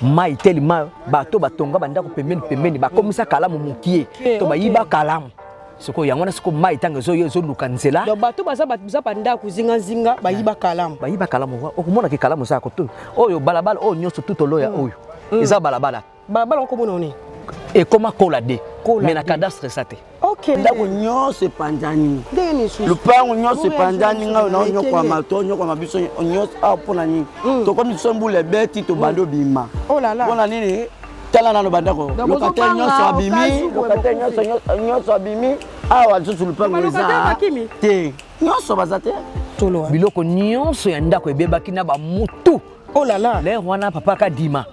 mai tellement bato batonga banda ko pembeni ba komisa kalamu mukie to bayiba kalamu soko yango na soko mai tanga zo luka nzela donc bato baza banda kuzinga bayiba kalamu okomona ke kalamu za ko to oyo balabala oyo nyoso tutoloya oyo eza balabala ko mona oni et comment cola de mais na cadastre ça te OK ndako nyose panjani le pango nyose panjani nga na nyoko kwa mato nyoko kwa mabiso nyose pona nini to comme sombule beti to bando bima oh là là pona nini tala na no bandako locataire nyose abimi awa zo le pango za te nyose bazate tolo biloko nyonso ya ndako ebebaki na ba mutu. Oh là là, les wana papa Kadima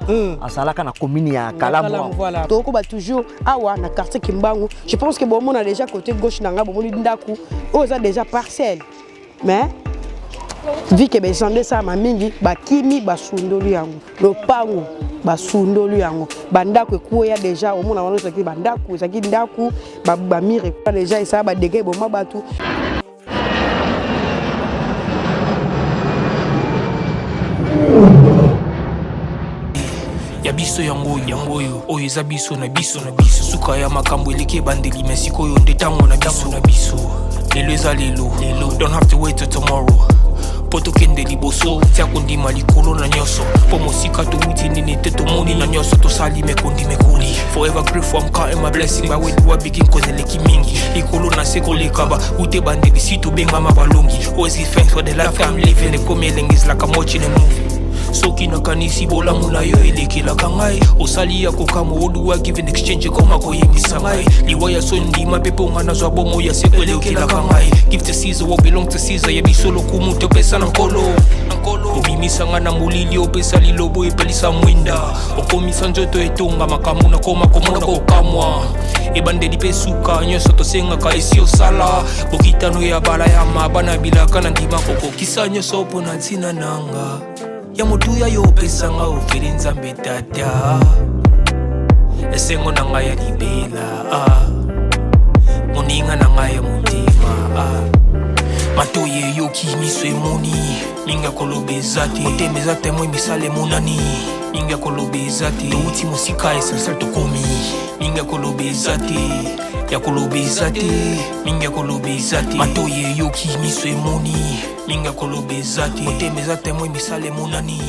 asalaka na commune ya Kalamu voilà. Donc on va toujours awa na quartier Kimbangu. Je pense que bon on a déjà côté gauche nanga bon ndaku. Oza déjà parcelle. Mais vu que bezande ça ma mingi bakimi basundolu yango. Lopango basundolu yango. Bandako ekuya déjà au mona wana saki bandako saki ndaku ba mire déjà ça ba dégâts bon mabatu. Ya biso yango oyo eza biso na biso suka ya makambo eleke bandeli mesiko oyo ndetango na biso lelo eza lelo don't have to wait till tomorrow poto kende liboso tia kondima likolo na nyoso po mosika to wuti nini te tomoni na nyoso to sali mekondi mekoli forever grateful I'm counting my blessing ba when you begin cause eleki mingi likolo na seko lekaba ute bandeli sito benga mabalongi always give thanks for the life I'm living the coming is like I'm watching a movie. Soki na kanisi bola mula yo elekela kangai osali ya kokamo oduwa give in exchange koma ko yingisa ngai liwaya sondi mapepo ngana zwa bomo ya sekwelekela kangai give to Caesar what belong to Caesar ya bisolo kumuto pesa na nkolo obimisa ngana mulili opesa lilobo epelisa mwinda okomisa njoto etonga makamu na koma komona kokamwa ebandeli pesuka nyoso tosenga ka esi osala bokitano ya bala ya mabana bilaka na ndima koko kisa nyoso pona ntina nanga ya mutuya yo pesa nga oferi nzambe tata esengo na nga ya libela moninga na nga ya mutima matoye yo kimiso emoni minga kolobeza te otemeza temwe misale monani minga kolobeza te touti mosika esansal tokomi minga kolobeza te ya kolobeza te minga kolobeza te matoye yo kimiso emoni minga kolobeza te otemeza temwe misale monani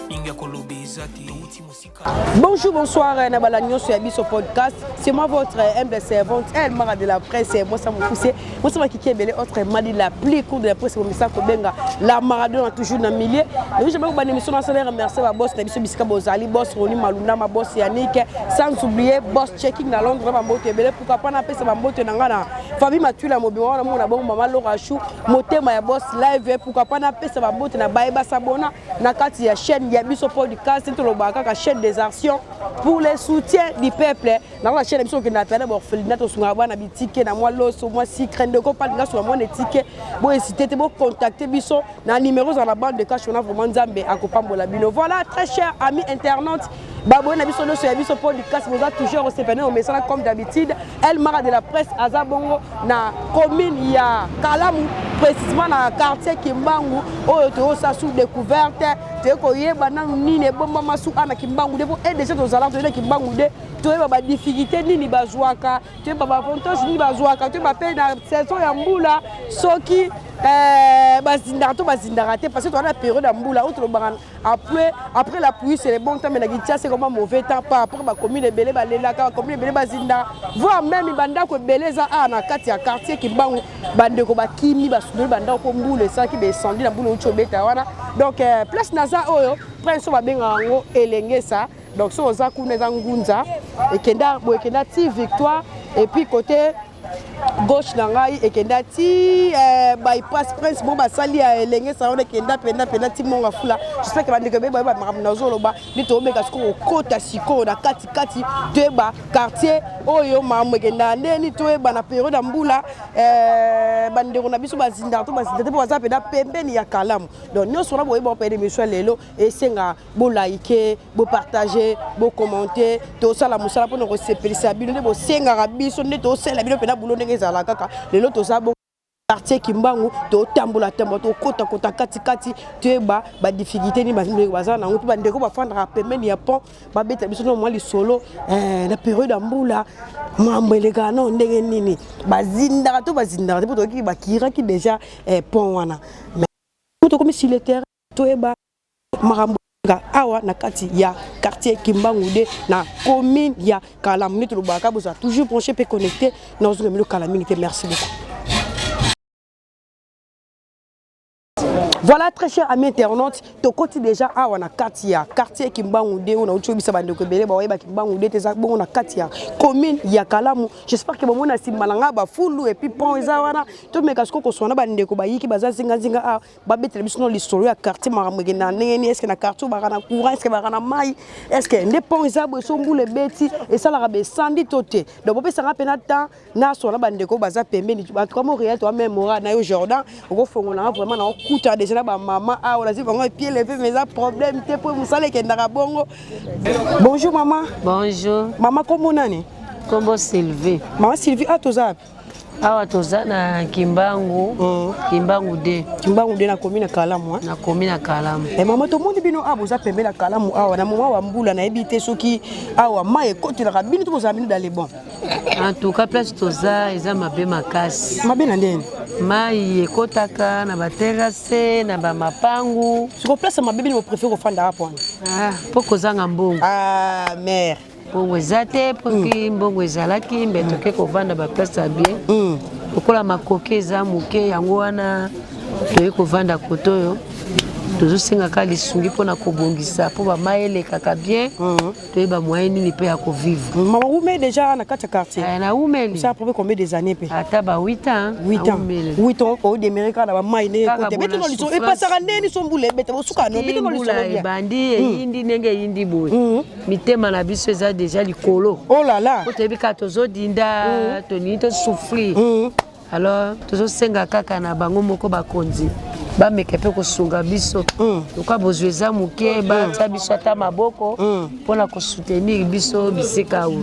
minga kolobeza te touti mosika. Bonjour, bonsoir, Nabala Nyonso Yabiso podcast. C'est moi votre humble servante, elle m'a de la presse, moi ça me pousse. Moi ça m'a kické belé autre m'a dit la plus courte de la presse comme ça Kobenga. La Maradona toujours dans milieu. Donc j'aimerais vous bonne émission, salaire remercier ma boss Nabiso Bisika Bozali, boss Roni Maluna, ma boss Yannick, sans oublier boss checking dans Londres, ma botte belé pourquoi pas na pesa ma botte nangana. Famille Mathieu la mobile, on a mon abon maman Laura Chou, motema ya boss live pourquoi pas na pesa ma botte na Baïba Sabona, na kati ya chaîne Yabiso podcast, tout le baka chaîne des actions pour le soutien du peuple. Dans la chaîne émission que n'a perdu orphelinat au Sungaba na bitike na moi l'os moi si crème de copa na sur mon étiquette. Bon hésiter te bon contacter biso na numéro dans la bande de cash on a vraiment Nzambe akopambola bino. Voilà très chers amis internautes. Babo na biso no so yabiso podcast vous a toujours recevoir au message comme d'habitude. Elle mara de la presse Azabongo na commune ya Kalamu précisément na quartier Kimbangu oyo to sa sous découverte te ko yeba na nini bomba masu ana Kimbangu depo et déjà aux alentours de Kimbangu de to yeba ba difficulté nini bazwaka te ba avantage nini bazwaka te ba pe na saison ya mbula soki bazinda raté parce que on a période de mbula autre après la pluie c'est le bon temps mais la gitia c'est comme mauvais temps par rapport ba commune belé ba lelaka commune belé bazinda voir même banda ko beleza na kati ya quartier Kimbangu bande ko ba kimi ba sudul banda ko mbula ça qui descendi na mbula uchobeta wana donc place naza oyo prince ba benga ngo elenge ça donc so za kuna za ngunza et kenda ti victoire et puis côté gauche nangai et kenda ti bypass prince bon basali ya elenge ça on kenda pena ti monga fula j'espère que bandeke ba makamna zoloba ni to meka siko kota siko na kati te ba quartier oyo mamwe kenda ndeni to ba na période mbula bandeko na biso bazinda to bazinda te baza pena pembeni ya Kalamu donc nyonso na boyeba pa émission lelo et senga bo liker bo partager bo commenter to sala musala pour nous sepelisa bino bo senga biso ne to sala bino pena bulo ndenge ezala kaka lelo to sa quartier Kimbangu to tambola to kota kati te ba difficulté ni baza na ngutu bandeko ba fandra pembeni ya pont ba beta biso no mwa solo na période ambula mwambeleka no ndenge nini bazinda to poto ki bakira ki déjà pont wana mais comme si le terrain to eba marambo awa na kati ya quartier Kimbangu de na commune ya Kalamu to lobaka boza toujours branché pe connecté na ozomelo Kalamu. Merci beaucoup. Voilà, très chers amis internautes, to koti déjà awa na katia quartier Kimbangu de on a uchobisa bandeko belé ba weba Kimbangu de teza bon na katia commune ya Kalamu. J'espère que bomona simbalanga ba fulu et puis pont ezawana to meka sko ko sona bandeko ba yiki baza zinga a ba betre biso no l'histoire ya quartier maramwe na neni est-ce que na quartier ba na courant est-ce que ba na mai est-ce que les ponts ezabo so mbule beti et ça la rabe sandi toté donc bo pesa rapena temps na sona bandeko baza pembeni en tout cas mo réel to même mora na yo Jordan go fongola vraiment na okuta déjà ba maman ah on a dit vraiment pied levé mais ça problème te pour musale ke ndaka bongo. Bonjour maman. Bonjour. Maman comment nani? Kombo Sylvie. Maman Sylvie a toza. Awa toza na Kimbangu. Kimbangu de. Kimbangu de na commune Kalamu. Na commune Kalamu. Et maman to monde bino abuza pembe na Kalamu awa na mama wa mbula na ebité soki awa mai côté la bino to bozamini dans les bons. En tout cas place toza eza mabe makasi. Mabe na ndeni. Mai ekotaka na ba terrasse na ba mapangu. Sur place mabe bino préfère ofanda hapo. Ah, poko zanga mbongo. Ah mère. Bongo ezate poki mbongo ezalaki mbe toke kovanda ba place ya bien. Pokola makoke eza muke yango wana toye kovanda kotoyo. Tozosenga ka lisungi pona kobongisa po ba maele kaka bien. Toyeba moyen nini pe ya ko vivre. Maman ume déjà na kati quartier. Na umeli. Ça a prouvé combien des années pe? Ata ba 8 ans. 8 ans. 8 ans au America na ba maile côté. Beto no liso e pasaka neni sombule beta bosuka no beto no liso bien. Bandi yindi nenge yindi boy. Mitema na biso eza déjà likolo. Oh là là. Ko tebi ka tozo dinda toni to souffrir. Alors tozo senga kaka na bango moko bakonzi. Ba mekepe ko sunga biso. Lokwa bozweza muke ba tia biso ata maboko pona ko soutenir biso bisika ou.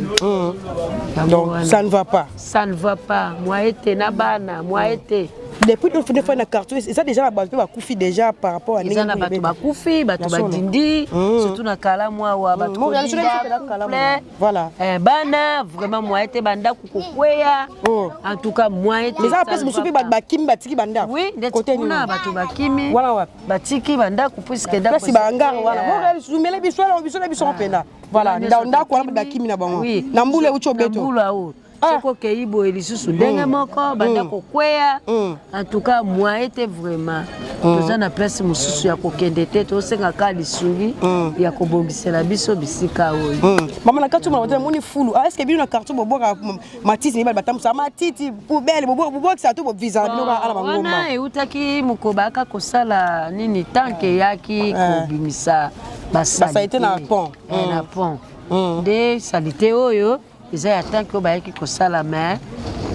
Donc ça ne va pas. Ça ne va pas. Moi été na bana, moi été. Depuis que nous faisons la carte, et ça déjà la base va couper déjà par rapport à ça na batu ba kufi, batu ba dindi, surtout na Kalamu wa batu. Voilà. Bana vraiment moi été banda kukukweya. En tout cas moi été. Les après me soupi ba kimi batiki banda. Oui, côté na batu ba kimi. Voilà ouais. Batiki banda ku puisque da. Là si ba ngar voilà. Mo real soumele biso penda. Voilà, nda kwa ba kimi na bango. Na mbule ucho beto. Mbula o. Soko keibo elisusu ndenge moko banda kokweya. En tout cas moi été vraiment toza na place mususu ya kokende te to senga ka lisungi ya kobongisela biso bisika oyo. Maman na katu mwana moni fulu. Est-ce que bino na carte boboka matiti ni batamsa matiti poubelle boboka ça to visa bino ala bango. Na eutaki mukobaka kosala nini tanke yaki kobimisa basa. Ça a été na pont. Na pont. De salité oyo ils ont tant que bayaki kosala mais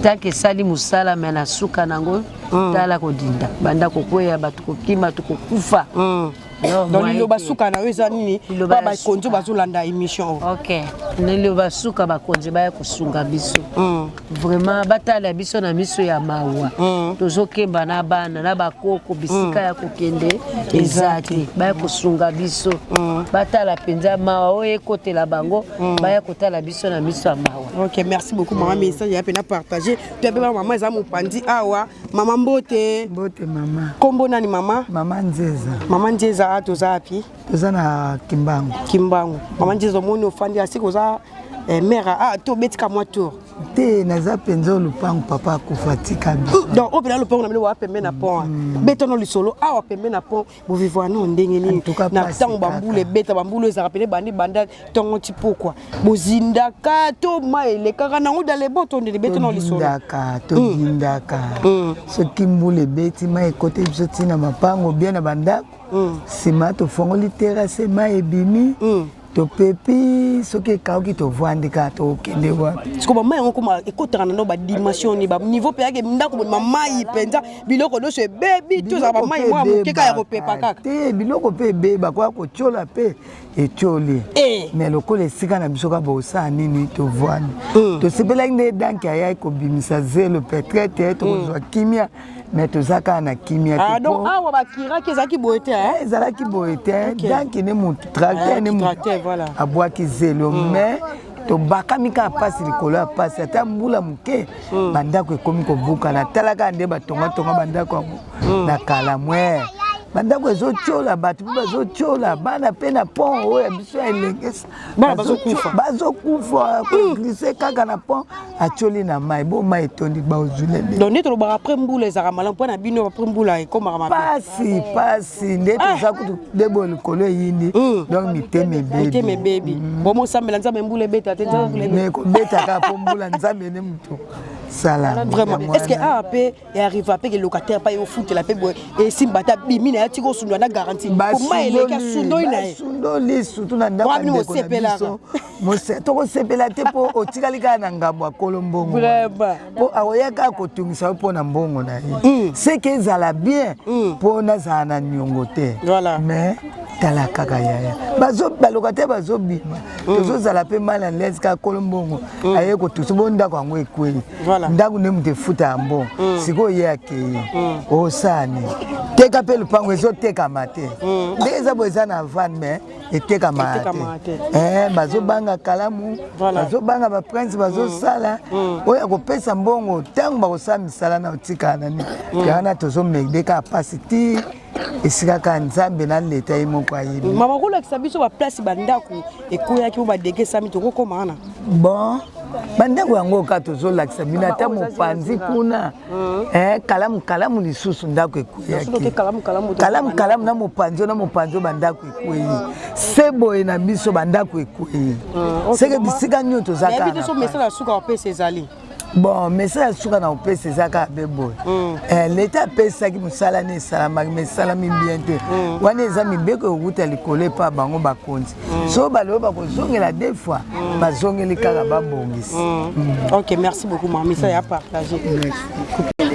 tant que sali musala mais na suka nango tala kodinda banda kokweya batu kokima tukokufa. Donc il ba suka na weza nini ba ba konzo bazolanda émission. OK. Nilo ba suka ba konzo ba kosunga biso. Vraiment batala biso na miso ya mawa. Tozokemba na bana na bakoko bisika ya kokende ezati ba kosunga biso. Batala penza mawa oye kote la bango ba kotala biso na miso ya mawa. OK, merci beaucoup maman, message ya pena partager. Tu as maman za mopandi awa, maman Mbote. Mbote maman. Kombo nani maman? Maman Nzeza. Maman Nzeza toza api? Toza na Kimbangu. Kimbangu. Maman Nzeza moni ofandi asiko za mère to betika moi tour. Te naza penzo lupangu papa kufatika bi. Donc au final lupangu na mino wa pembe na pont. Beto no lisolo awa pembe na pont bo vivre na ndenge ni na tango bambule beta bambule za rappeler bandi banda tongo ti pourquoi. Bozinda ka to maile kaka na ngo dans les bottes de beto no lisolo. Daka to dindaka. So kimbule beti mai côté biso tina mapango bien na bandako. Sima to fongoli terrasse mai ebimi. To pepi soki kauki to vandika to kende wapi siko ba mai ngoko ma ekotana no ba dimension ni ba niveau pe yake ndako ba mai penza biloko do se baby to za ba mai mo keka ya ko pepa kaka te biloko pe beba kwa ko chola pe e choli mais lokole sika na bisoka ba osa nini to vandi to sepela nde danki aya ko bimisa zelo peut-être to zo kimia mais tozaka na kimia ah donc awa bakiraki ezalaki boye te ezalaki boye te donc ne motu tracteur ne motu abwaki zelo mais tobakami kaka mpasi likolo ya mpasi ata mbula moke bandako ekomi kobukana talaka nde batongatonga bandako yango na kala mwe bandako ezotiola bato mpe bazotiola bana mpe na pont oyo ya biso ya elengesa bazokufa koglise kaka na pont atioli na mai bo mai etondi baozulele donc nde tolobaka apres mbula ezalaka malamu mpo na bino apres mbula ekomaka mabe pasi nde toza kutu debo likolo eyindi donc mitema ebebi bomosambela nzambe mbula ebeta te me kobetaka mpo mbula nzambe ne motu sala vraiment est ce que awa mpe earriva mpe ke locataire mpa eofutela mpe boye esimba ta bimi na yatiki osundwa na garantie koma eleki asundoli na ye basundoli surtout na ndako ya ndeko na biso tokosepela te mpo otikali kaka na ngambo ya kolo mbongo mpo akoya kaka kotungisa yo mpo na mbongo na ye seke ezala bien mpo nazala na niongo te mais tala kaka yaya balokataire bazobima tozozala mpe mal en l'aise kaka kolo mbongo aye kotusa bo ndako yango ekwei ndako nde moto efuta ya mbongo sikoyo ye akei osani teka mpe lupango ezotekama te ndenge eza bo eza na vane mais etekama te bazobanga kalamu bazobanga baprince bazosala oyo akopesa mbongo ntango bakosala misala na otikala nani yana tozomedeka pasi ti esika ka nzambe na leta ye moko ayebi mama kolakisa biso baplace bandako ekoyaki mo badegesami tokokoma wana bon bandako yango ka tozolakisa bino ata mopanzi kuna kalamu lisusu ndako ekoyaki kalamu na mopanzi bandako ekoyi se boye na biso bandako ekoyi seke bisika nio tozaka bon mesala ya suka na opesa eza kaka be boye leta apesaki mosala ne esalamaki ma esalami bien te wana eza mibeko euta likolo epa bango bakonzi so balobi bakozongela deux fois bazongeli kaka babongisi ok merci beaucoup mamisa ya partager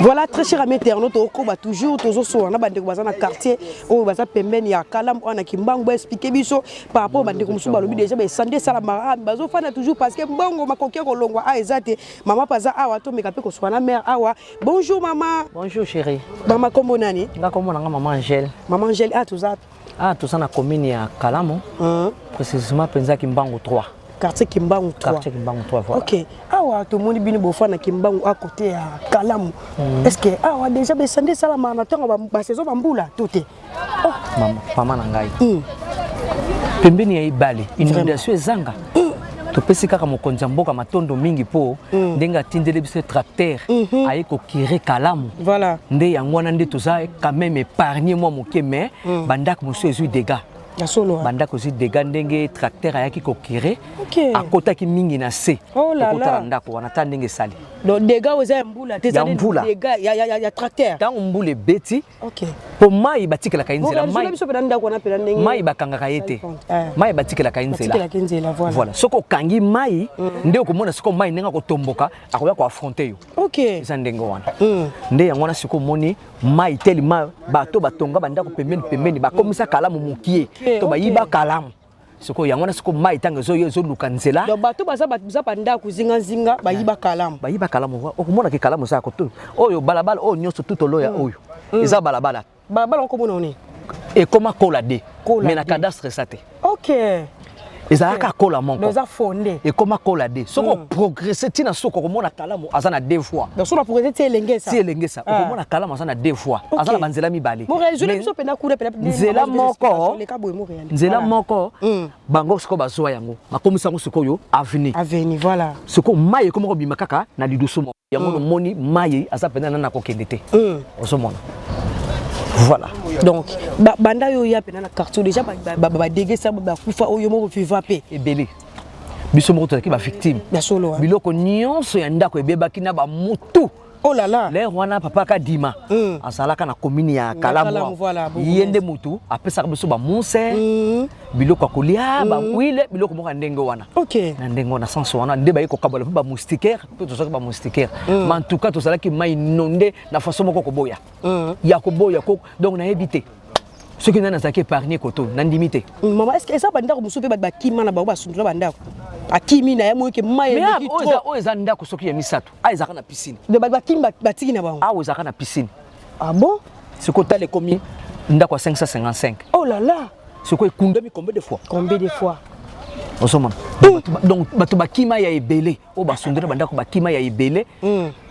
voilà très cher ami internaute okoba toujours tozosola na bandeko baza na quartier oyo baza pembeni ya kalamu wana kimbangu ba expliquer biso par rapport bandeko musu balobi déjà ba sande sala marabi bazofana toujours parce que mbongo makoki kolongwa a ezate mama paza awa to meka pe ko swana mère awa bonjour maman bonjour chérie mama kombo nani nga kombo nanga maman Angèle tuza na commune ya Kalamu précisément penza Kimbangu 3 quartier Kimbangu 3 voilà. OK awa to moni bino bofana Kimbangu à côté ya Kalamu est-ce que awa déjà be sande sala mana tonga ba saison bambula toté mama na ngai pembeni ya ibale inondation ezanga topesi kaka mokonzi ya mboka matondo mingi po ndenge atindeli biso tracteur aye kokire Kalamu nde yango wana nde toza quand même épargné moi moke mais bandako mosu ezwi dégâts bandako ezwi dégâts ndenge tracteur ayaki kokire akotaki mingi na se ekotala ndako wana ta ndenge esali donc dégâts oza ya mbula te dégâts ya tracteur ntango mbula ebeti po mai batikelaka ye nzela mai bakangaka ye te mai batikelaka ye nzela voilà soki okangi mai nde okomona sikoyo mai ndenge akotomboka akoya koafronte yo eza ndenge wana nde yango wana sikoyo omoni mai telema bato batonga bandako pembeni bakomisa Kalamu mokie to bayiba Kalamu sikoyo yango wana sikoyo mai ntango ezoluka nzela bato baza bandako zingazinga bayiba Kalamu okomonaki Kalamu eza koto oyo balabala oyo nyonso tutoloya oyo eza balabala okomona oni ekoma kola de mais na cadastre esa te ezalaka kola moko ekoma kola de soko progresse ntina soko okomona Kalamu aza na deux fois si elengesa okomona Kalamu aza na deux fois aza na banzela mibale nzela moko bango sikoyo bazwa yango bakomisa yango sikoyo avenue sikoyo mai ekoma kobima kaka na lidusu moko yango nomoni mai aza mpenza nana kokende te ozomona voilà donc banda yo ya pena na quartier déjà ba dégesa ba kufa oyo mo viva pe ebele biso moko tozaki ba victime biloko nyonso ya ndako ebebaki na ba mutu oh là là le wana papa ka dima azalaka na commune ya Kalamu yende mutu apesaka biso ba munse biloko akolia ba huile biloko moko ndenge wana na ndenge wana sans wana nde ba ekokabola ba moustiquaire pe tozalaki ba moustiquaire mais en tout cas tozalaki mai inondé na façon moko koboya ya koboya ko donc na éviter ce qui n'a pas épargné koto nandimité maman est-ce que ça bandako musu pe ba kima na ba basundula bandako akimi na yemo ke mai mais oza ndako soki ya misato a ezaka na piscine de ba kimba batiki na bango a ezaka na piscine Ah bon? Ce que tu as les commis, ndako 555. Oh là là! Ce que tu combien de fois? Combien de fois? Donc bato bakima ya ebele o basundira bandako bakima ya ebele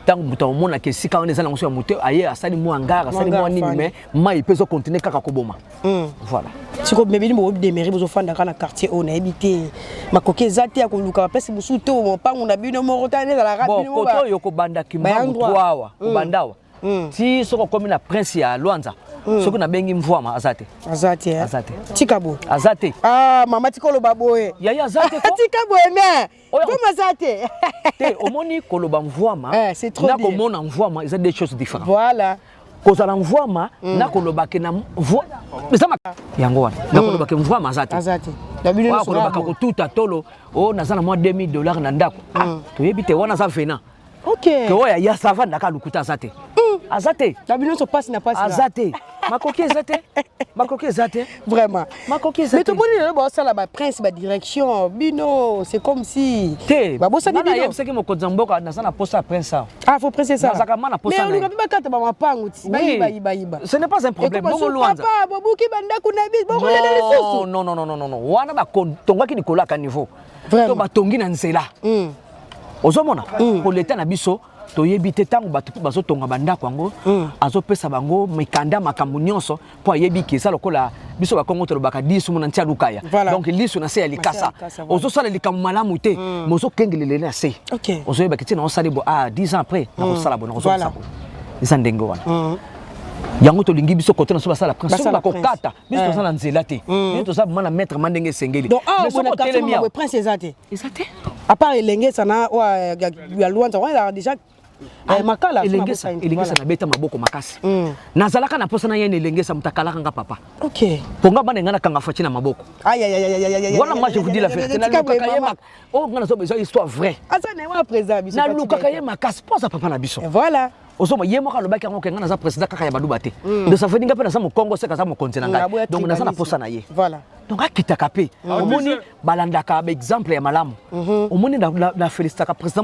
tant buta mona ke sika on ezala ngoso ya moto aye asali mo angara asali mo nini mais mai peso continuer kaka koboma voilà siko mebini mo démérer bozo fanda kana quartier on habité makoke zati ya koluka place busu to mo pangu na bino mo rotane za la bon koto yoko banda kimbangu twawa bandawa ti soko komi na prince ya Luanza soko na bengi mvwama azate tikabo azate ah mama tikolo baboye yaya azate ko tikabo eme comme azate te omoni koloba mvwama c'est trop na komona mvwama ils ont des choses différentes voilà kozala mvwama na koloba ke na mvwa bezama yango wana na koloba ke mvwama azate dabino so koloba ka kotuta tolo o nazana mo $2000 na ndako to yebite wana za vena OK ko ya sava ndaka lukuta azate azate dabino so passe na passe azate makoki ezate vraiment makoki ezate mais tout le monde ba sala ba prince ba direction bino c'est comme si ba bossa bino na yebseki mokonza mboka na sana posa prince ça faut prince ça nazaka mana posa mais on a pas kata ba mapangu ti ba ce n'est pas un problème bongo Luanza papa bobuki banda kuna bis bongo le lisusu non wana ba tongaki nikolo ka niveau to batongi na nzela ozomona ko leta na biso to yebite tango bazo tonga bandako yango azo pesa bango mikanda makambo nyonso po yebi kisa lokola biso ba Kongo to lobaka 10 mona ntia lukaya donc lisu na se ya likasa ozo sala likambo malamu te mozo kengelele na se ozo yeba kitina on sali bo 10 ans après na ko sala bona ozo sala isa ndengo wana yango to lingi biso kote na so basala prince so ba kokata biso to sala nzela te biso to sala mana maître mandenge sengeli mais so ko prince ezate à part elenge sana ya Luanza on a déjà makala elengesa na beta maboko makasi nazalaka na posa na yene elengesa mutakalaka nga papa OK ponga bana ngana kanga fachi na maboko aïe voilà moi je vous dis la vérité na lukaka yema oh ngana so besoin histoire vraie azana wa président biso na lukaka yema makasi posa papa na biso voilà osoma yemo ka lobaki ngo kenga na za président kaka ya baluba te de ça fait nga pe na sa mokongo se ka sa mokonzi na ngai donc na sa na posa na ye voilà donc akitaka pe omoni balandaka ba exemple ya malamu omoni na félicitaka président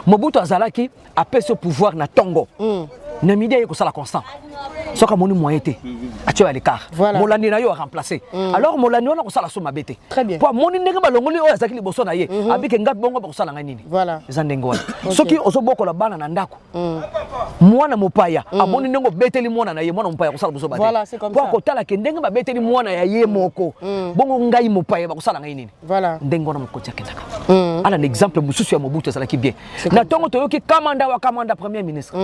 Mobutu azalaki apesi au pouvoir na tongo na midi ye ko sala constant soka moni moyen te atio ya l'écart molandi na yo a remplacer alors molandi wana ko sala so mabete po moni ndenge balongoli oyo azaki liboso na ye abike ngapi bongo ba ko sala ngai nini eza ndenge wana soki ozobokola bana na ndako mwana mopaya amoni ndenge beteli mwana na ye mwana mopaya ko sala boso bate po akotala ke ndenge babeteli mwana ya ye moko bongo ngai mopaya ba ko sala ngai nini ndenge wana mokoti akendaka ala na exemple mususu ya Mobutu azalaki bien na tongo toyoki kamanda premier ministre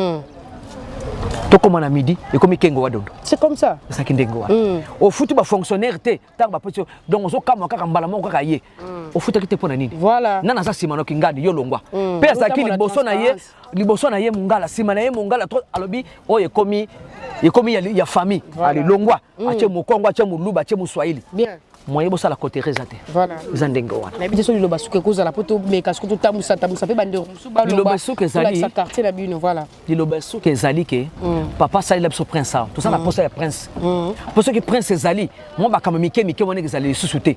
tokoma na midi ekomi kengo wadondo c'est comme ça ça ki ndengo wa au futu ba fonctionnaire te tanga ba petit donc zo kama kaka mbala moko kaka ye au futu kite pona nini voilà nana sa simano kingadi yo longwa pe azaki liboso na ye mungala simana ye mungala to alobi o ekomi ya famille ali longwa ache mokongo ache muluba ache muswahili bien moyen bosala côté rezate voilà zandengo wana na biso liloba suke kozala poto meka suke tamusa pe bandero musuba liloba suke ezali sa quartier na bino voilà liloba suke ezali ke papa sali la biso prince ça tout ça na posa ya prince posa ke prince ezali mo bakama mike mona ezali susute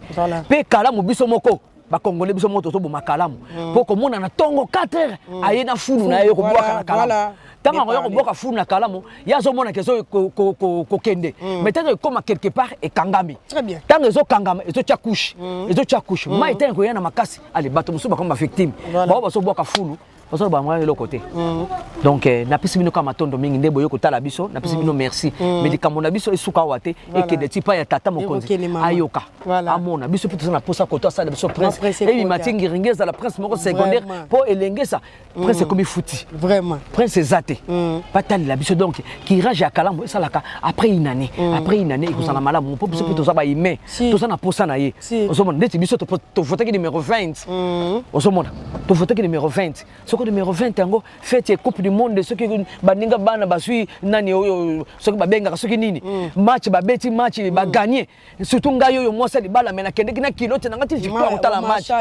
pe kala mo biso moko bakongole biso moto to bo makalamu po ko mona na tongo 4 heures aye na fulu na yo ko boka na kalamu tanga ko boka fulu na kalamu ya zo mona kezo ko kende mais tant comme quelque part et kangami très bien tanga zo kangama ezo tia couche mai tant ko yana makasi allez bato musu ba comme victime ba so boka fulu parce que bango le côté donc na pesi bino kama tondo mingi ndebo yo kotala biso na pesi bino merci médicament na biso esuka wate et que de tipa ya tata mokonzi ayoka amona biso puto na posa koto ça biso prince et mi matingi ringeza la prince moko secondaire pour elengesa prince comme futi vraiment prince zate patali la biso donc qui rage à kalambo ça la après une année et que ça la malamu pour biso puto ça ba ime tout ça na posa na ye osomona ndeti biso to voter numéro 20 osomona to voter numéro 20 numéro 20 yango fête ya coupe du monde ceux qui baninga bana basui nani oyo ceux qui babenga ceux qui nini match ba beti match ba gagner surtout ngayo yo mosa li bala mena kende kina kilote nanga ti victoire utala match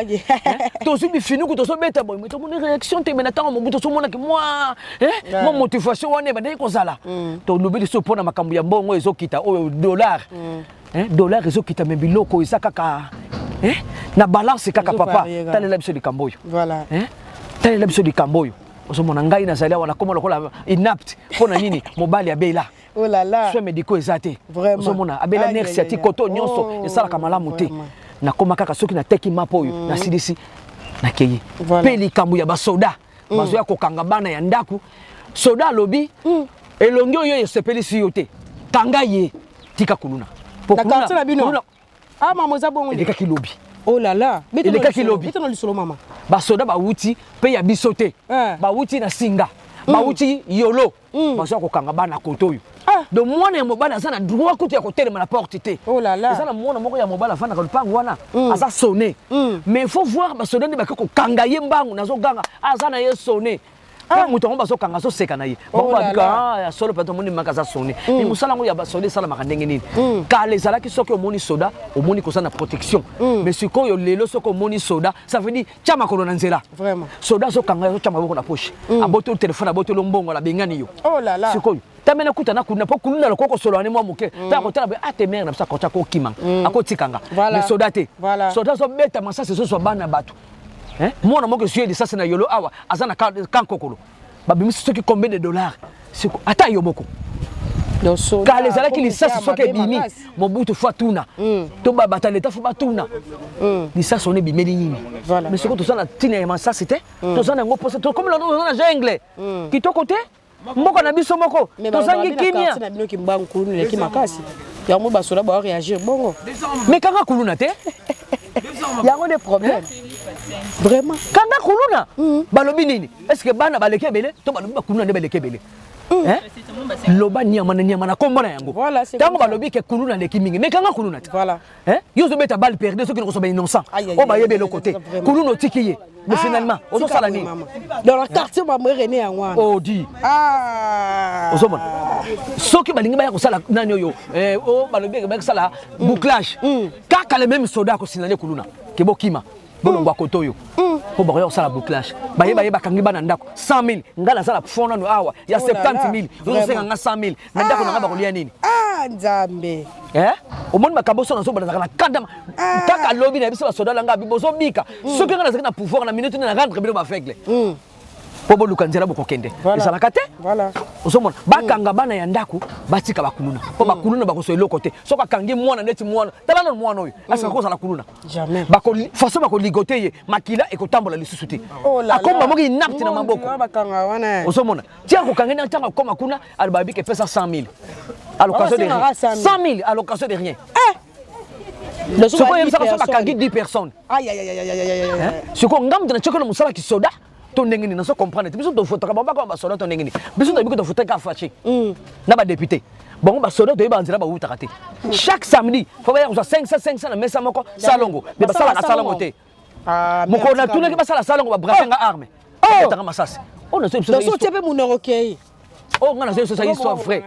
to subi finu ko to so beta boy to mon réaction te mena tango mobuto so mona ke moi mon motivation wane ba ndai ko zala to lobeli so pona makambu ya mbongo ezokita oyo dollar dollar ezokita me biloko isakaka na balance kaka papa talela biso likambo yo voilà talela biso likambo oyo ozomona ngai nazali awa nakoma lokola inapt mpona nini mobali abela Oh là là. soins médicaux eza te Vraiment. ozomona abela nerf sciatique koto nyonso esalaka malamu te nakoma kaka soki nateki mapa oyo nasilisi nakei mpe likambo ya basoda bazoya kokanga bana ya ndako soda alobi elongi oyo esepelisi yo te kanga ye tika kuluna Na quartier na bino. Ah maman za bongo. elekaki lobi Oh là là. elekaki lobi Bito no lisolo mama. basoda bawuti mpe ya biso te bawuti na singa bawuti yolo bazoya kokanga bana koto oyo donc mwana ya mobali aza na droit kutu ya kotelema na porte te eza na mwana moko ya mobali afandaka lupango wana aza sonné mais il faut voir basoda nde bake kokanga ye mbangu nazoganga aza na ye sonné moto yango bazokanga azoseka na ye bango babika ya solo peut omoni maka aza sonné mais mosala yango ya basoda esalamaka ndenge nini kala ezalaki soki omoni soda omoni koza na protection mais sikoyo lelo soki omoni soda ça veut dire tia makolo na nzela soda azokanga azotia maboko na poche abotoli telefone abotoli mbongo abengani yo sikoyo tamena kutana kuna po kuluna lokoko solo ane mwa muke ta kotala be ate mère na bisa kota ko kimanga akotikanga mais soda te soda so beta masasi so bana batu mwana moko suye lisasi na yolo awa azana kankokolo babimisi soki combien de dollars siko ata yo moko kala ezalaki lisasi soki ebimi mobutu fo atuna to babata leta fo batuna lisasi one ebimeli nini mais siko tozala ntina ya masasi te tozala yango mposa tokomela tozala na jungle kitoko te mboka na biso moko tozangi kimia na bino kimbangu kuluna leki makasi yango basoda ba réagir bongo mais kanga kuluna te yango des problèmes vraiment kanga kuluna balobi nini est-ce que bana baleke bele to balobi bakuluna nde baleke bele loba nyama na kombo na yango tango balobi ke kuluna leki mingi mais kanga kuluna te yo zo beta balle perdue soki noko so ba innocent o ba yebe lokote kuluna otiki ye mais finalement ozo sala nini dans le quartier ba mwerene yango oh di ozo bon soki balingi ba ya kosala nani oyo o balobi ba kosala bouclage kaka le même soda ko sinale kuluna ke bokima bolongwa koto oyo po bakoya kosala bouclage baye bakangi bana ndako 100 000 nga nazala fona no awa ya 70 000 ozosenga nga 100 000 na ndako nanga bakolia nini nzambe omoni makambo so nazobana na kadama kaka lobi na biso basoda langa bozobika soki nga nazaki na pouvoir na minute na rendre bino bafaigle po boluka nzela bokokende ezalaka te ozomona bakanga bana ya ndako batika bakuluna po bakuluna bakoso eloko te soki akangi mwana neti mwana tala na mwana oyo asika kozala kuluna faso bakoligote ye makila ekotambola lisusu te akomba moki inapti na maboko ozomona tia kokangi na ntango akoma kuna alobabika epesa 100 000 à l'occasion de rien 100 000 à l'occasion de rien soko yebisaka so bakangi 10 personnes soko ngamdi na tshokolo mosala kisoda to ndenge nini naso comprendre biso to fotaka babaka basoda to ndenge nini biso to biko to fotaka fachi na ba député bongo basoda to yeba nzela ba utaka te chaque samedi faut ba ya 500 na mesa moko salongo de basala ka salongo te moko na tuna ke basala salongo ba brasenga arme tanga masasi on so biso so tepe munoro kei oh ngana so ça histoire vrai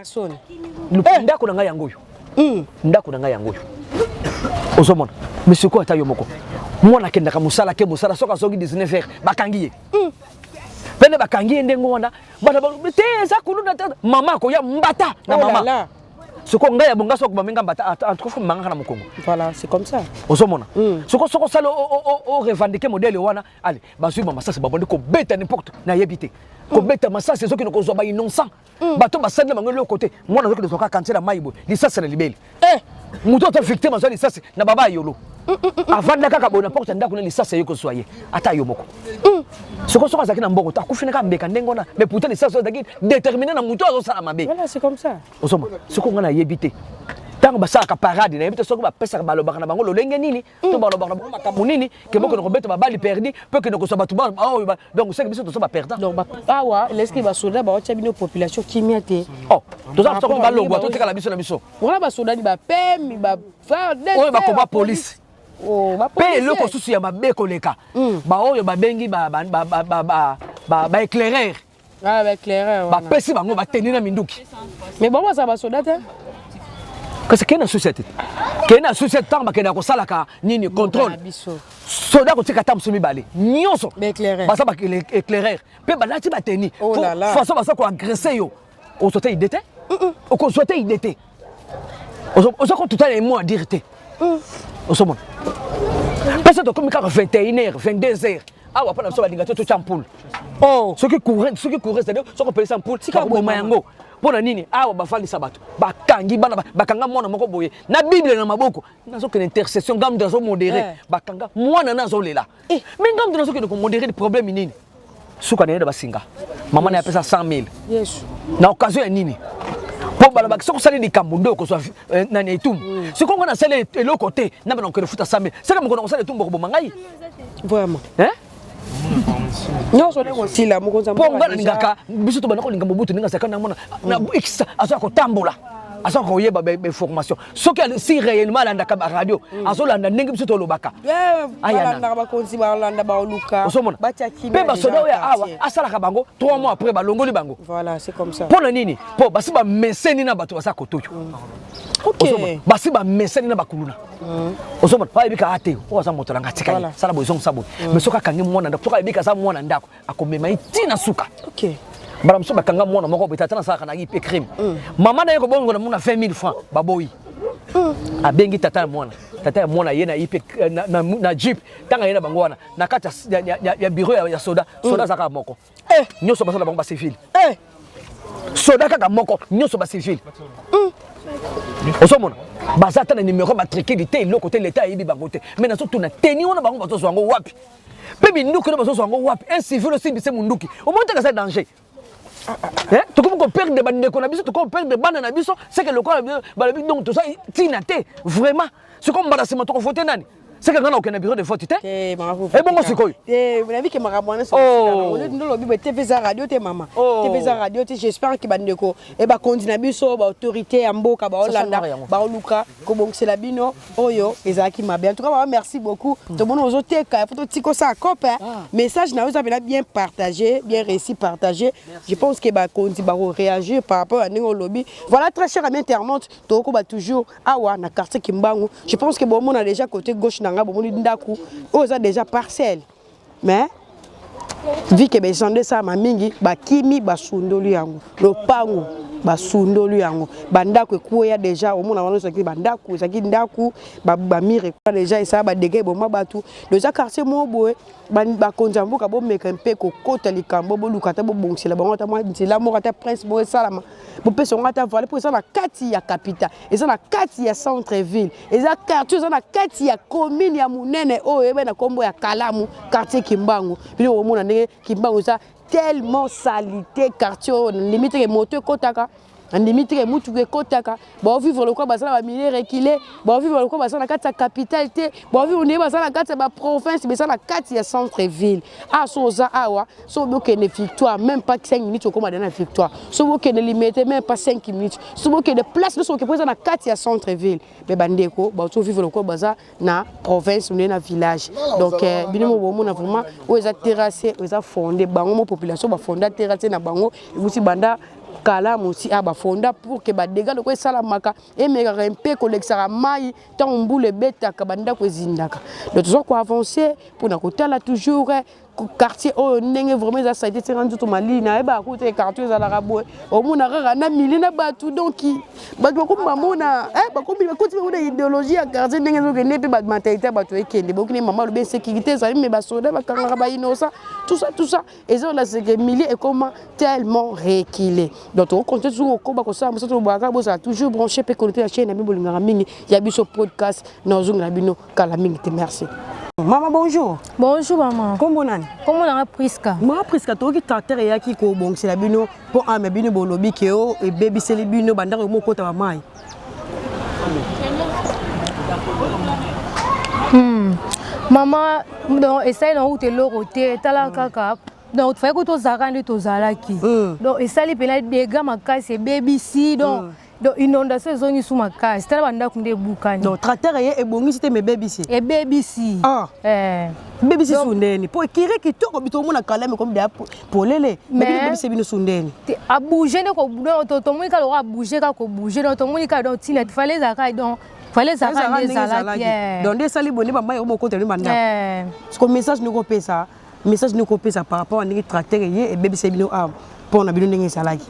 ndako na ngai yango yo ndako na ngai yango yo ozomona monsieur ko atayo moko mwana kendaka musala ke musala soka soki 19h bakangi ye pene bakangi ye ndengo wana bana te za kuluna mama ko ya mbata na mama soko ngai ya bonga soko bamenga mbata atkofu manga na mokongo voilà c'est comme ça ozomona soko sala o revendiquer modèle wana allez bazui mama ça c'est babonde ko beta n'importe na yebité ko beta masasi soki noko zo ba innocent bato basanda bango le côté mwana soki soka kansela maibo lisasa na libeli muto to victime azo lisasa na baba yolo avant de kaka bona porte ndako na lisasa yoko soye ata yo moko soko soko zaki na mboko ta kufina ka mbeka ndengo na mais pourtant lisasa zaki déterminé na muto azo sala mabe voilà c'est comme ça osoma soko ngana yebité tango basaka parade na yebité soko ba pesa balobaka na bango lolenge nini to balobaka na bango makambo nini ke boko no beta ba bali perdi peut que no ko so batu ba donc c'est que biso to so ba perdant donc awa est-ce que ba soda ba otia bino population kimia te to za soko ba longwa to tika la biso na biso wala ba soda ni ba pemi ba fa ba ko ba police pe eloko susu ya mabe koleka ba oyo babengi ba éclaireur ba éclaireur ba pesi bango ba tenir na minduki mais bon ça ba soda te parce que na société tant bakena ko salaka nini contrôle soda ko tika tam sumi balé nyonso ba sa ba éclaireur pe ba lati ba tenir façon ba sa ko agresser yo o sauter idété o ko sauter idété o so ko tout à mot à dire té o so mon parce que comme 21h 22h ah wa pana so ba linga to champoule oh ce qui courait c'est-à-dire ce qu'on appelle ça ampoule tika boma yango pona nini ah ba fali sabato bakangi bana bakanga mwana moko boye na bible na maboko nazo que l'intercession ngam dazo modérer bakanga mwana nazo lela mais ngam dazo que ko modérer le problème nini suka na yeda basinga mama na pesa 100,000 yes na occasion ya nini po bala ba soko sali likambo ndoko so nani etum siko ngona sale le côté na bana ko futa 100,000 saka mko na sale etum boko bomangai vraiment non so ndeko sila mko nzambo po ngana ngaka biso to bana ko linga mobutu ninga saka na mona na x aso ko tambola aso ko yeba be formation soki si réellement landa ka radio aso landa ndenge biso to lobaka landa ba konzi ba landa ba luka batia kimi pe ba soda ya awa asala ka bango 3 mois après ba longoli bango voilà c'est comme ça pour le nini po basi ba meseni na bato basa kotoyo OK basi ba meseni na bakuluna osoma pa ebika ate o sa moto langa tikali sala bozong sabo mais soka kangi mwana ndako soka ebika sa mwana ndako akomema itina suka OK bara mso bakanga mwana moko betata na saka na ipe crime mama na yeko bongo na muna 20,000 francs baboyi abengi tata ya mwana ye na ipe na jeep tanga yena bango wana na kati ya bureau ya soda zaka moko nyoso basala bango ba civil soda kaka moko nyoso ba civil osomona bazata na numéro matriculité le côté l'état yebi bango te mais na so tuna teni wana bango bazo zwango wapi pe binduki na bazo zwango wapi un civil aussi bise munduki au moins ça danger tu comprends qu'on perd des bandes de connaissances, tu comprends perd des bandes na biso, c'est que le corps donc tout ça tinate vraiment. C'est comme balassement to voter nani. C'est que ngana aucun bureau de vote te. Et bon c'est quoi? Vous avez que maramwana so. On est dans le bible TV za radio te maman. TV za radio te j'espère que bandeko e ba kondina biso ba autorité ya mboka ba Hollanda ba luka ko bongsela bino oyo ezaki mabe. En tout cas merci beaucoup. Tout le monde ozoteka photo tiko ça copain. Message na vous avez bien partagé, bien réussi partagé. Je pense que ba kondi ba réagir par rapport à ningo lobby. Voilà très cher amis internautes, toko ba toujours awa na quartier Kimbangu. Je pense que bon on a déjà côté gauche nanga bomoni ndaku oza déjà parcelle mais vu que bezande ça mamingi bakimi basundoli yango lopangu basundoli yango bandako ekoya déjà omona wana soki bandako zaki ndaku ba mire kwa déjà ça ba dégâts bomba batu déjà quartier moboe ba konjamboka bo meka mpe ko kota likambo bo lukata bo bongsela bango ta moi nzela mo kata prince bo salama bo peso ngata voler pour ça na kati ya capitale et ça na kati ya centre ville et ça quartier ça na kati ya commune ya munene o ebe na kombo ya Kalamu quartier Kimbangu bino omona ndenge Kimbangu ça tellement salité quartier limite que moto kotaka en limite que mutu ke kotaka ba vivre le quoi basala ba milieu reculé ba vivre le quoi basala na kati ya capitale te ba vivre ne basala na kati ya ba province basala na kati ya centre ville a soza awa so boke ne victoire même pas 5 minutes comme dans la victoire so boke ne limite même pas 5 minutes so boke de place so ke présent na kati ya centre ville be bandeko ba so vivre le quoi basala na province ou na village donc binimo bo mona vraiment o eza terrassé o eza fondé bango mo population ba fonda terrassé na bango uti banda Kalamu aussi à fonda pour que ba dégâts de quoi salamaka et mais rempe collectera mai tant boule beta kabanda ko zindaka donc toujours quoi avancer pour na kotala toujours quartier oh ndenge vraiment ça a été rendu tout mali na ba côté quartier za la rabo au mona rara na milina batu donc ba ko mamona ba ko ba ko une idéologie à quartier ndenge zo ne pe ba mentalité batu ekende ba ko ni maman le sécurité ça mais ba soda ba kanga ba innocent tout ça et ça là c'est que milliers et comment tellement reculé donc on compte toujours au combat comme ça ça toujours branché pe connecter la chaîne na bibolinga mingi ya biso podcast na zunga bino kala mingi te merci. Maman bonjour. Bonjour maman. Comment on a? Comment on a Priska? Moi Priska to ki tracteur ya ki ko bon c'est la bino pour ame bino bolobi ke o e baby c'est les bino bandako mo kota ba mai. Maman donc essaye dans où te loroté tala kaka. Donc il faut que to zakande to zalaki. Donc essaye pela dégâts makasi baby si donc donc inondation ezongi sous makasi tala banda kunde bukani donc tracteur ye ebongi c'était mes baby si et baby si baby si sundeni po kire ki to ko bito mona kala me comme de polele mais baby si bino sundeni a bouger ne ko to moni ka lo a bouger ka ko bouger donc to moni ka donc tina fallait zakay donc fallait zakay zalaki donc des sali boni ba mai o mo ko tele banda ce que message ne ko pesa par rapport à ni tracteur ye et baby si bino pour na bino ndenge zalaki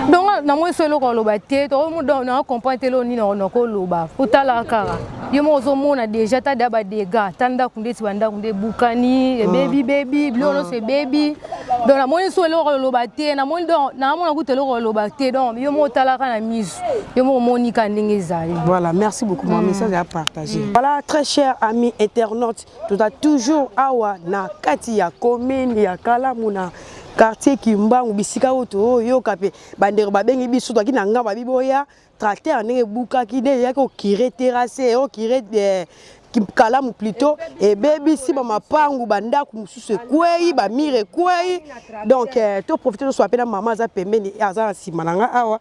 donc na moi solo ko loba te to mo don na comprendre te lo ni na ko loba utala kara yo mo zo mona déjà ta daba dega tanda kunde ti banda kunde bukani baby bilo c'est baby donc na moi solo ko loba te na moi don na mo na kutelo ko loba te donc yo mo tala kana mise yo mo monika ndenge zali. Voilà, merci beaucoup, mon message à partager. Voilà, très chers amis internautes, tout a toujours awa na kati ya commune ya Kalamuna quartier Kimbangu bisika oto yo kapé bandero babengi biso to kina ngamba biboya tracteur ndenge buka kide ya ko kire terrasse o kire Kalamu plutôt et baby si ma pangu banda kumususu kwei ba mire kwei donc to profiter de soit pena maman za pembeni aza simananga awa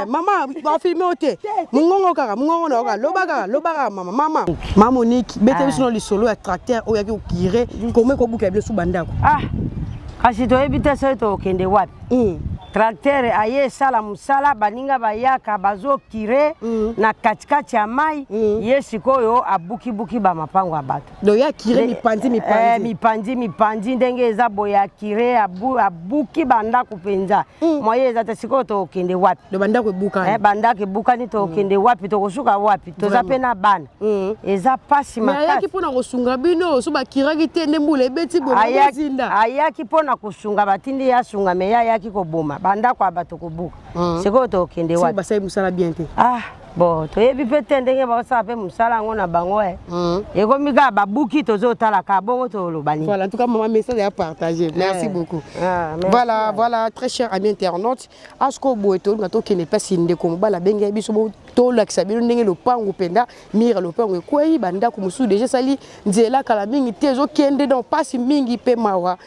maman ba filmer ote mungongo kaka mungongo na oka lobaka mama Monique bete biso no lisolo ya tracteur o ya ki okire comment ko buka biso banda ko kasi to ebite so to kende wapi tracteur aye sala musala baninga bayaka bazo kire na katikati ya mai yesikoyo abuki ba mapango abato do ya kire mipandi ndenge eza boya kire abuki banda kupenza moye eza tesiko to kende wapi do banda ko buka banda ke buka ni to kende wapi to kosuka wapi to zapena bana eza pasi makasi ayaki pona kosunga bino so bakira kitende mbule beti bo zinda ayaki pona kosunga batindi ya sunga me ayaki ko boma banda kwa bato kobuka siko to kende wapi basai musala bien te bon to yebi pete ndenge ba sa pe musala ngona bango eko mika babuki tozo tala ka bongo to lobani. Voilà, en tout cas maman message à partager. Merci beaucoup. Voilà, très cher amis internautes, asko boeto na to kene pasi ndeko mbala benga biso bo to lakisa bino ndenge lopango penda mira lopango kwei banda ko musu déjà sali nzela kala mingi tezo kende donc pasi mingi pe mawa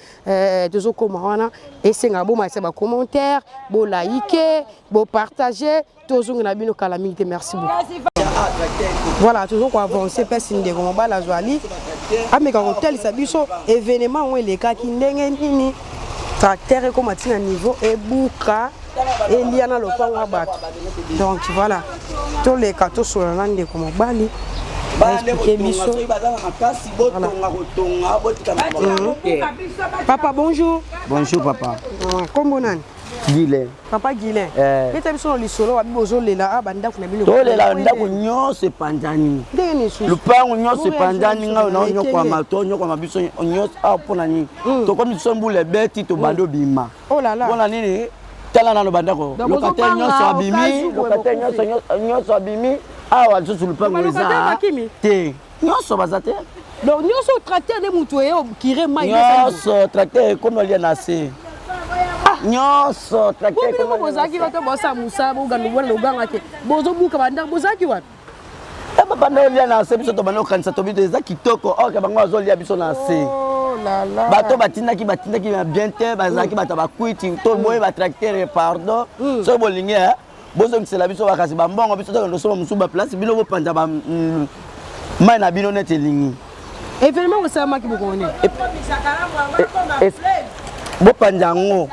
tozo koma wana esenga bo ma ba commentaire bo liker bo partager tozo ngina bino kala mingi. Merci beaucoup. Voilà, toujours pour avancer pesi ndeko mbala zwali ameka hotel sabiso événement on les cas qui ndenge nini tracteur comme atina niveau et buka eliana lopango bato donc voilà tous les cas sur la lande comme bali papa bonjour. Bonjour papa. Comment nani Guilin. Papa Guilin. Beta biso no lisolo abibozo lela abanda kuna bino. To lela ndako nyose panjani. Ndeni su. Lupango nyose panjani nga na onyo kwa mato onyo kwa mabiso nyose apona ni. To komi sombule beti to bando bima. Oh là là. Bona nini? Tala na no bandako. Lokate nyose abimi, lokate nyose abimi. Awa zuzu lupango eza. Te. Nyose bazate. Donc nyose tracteur de mutu e kire mai. Nyose tracteur comme oli na se. Nyonso tracteur ko bozaki bato bosa musa boga lobwana lobanga ke bozo buka banda bozaki wapi papa no lia na se biso to bano kanisa to biso eza kitoko oke bango azo lia biso na se bato batindaki bien te bazaki bato bakwiti to boye ba tracteur pardon so bolingi bozo ngisela biso bakasi bambongo biso to ndo musu ba place bino bo panja ba mai na bino netelingi événement ko sama ki bokone bo panjango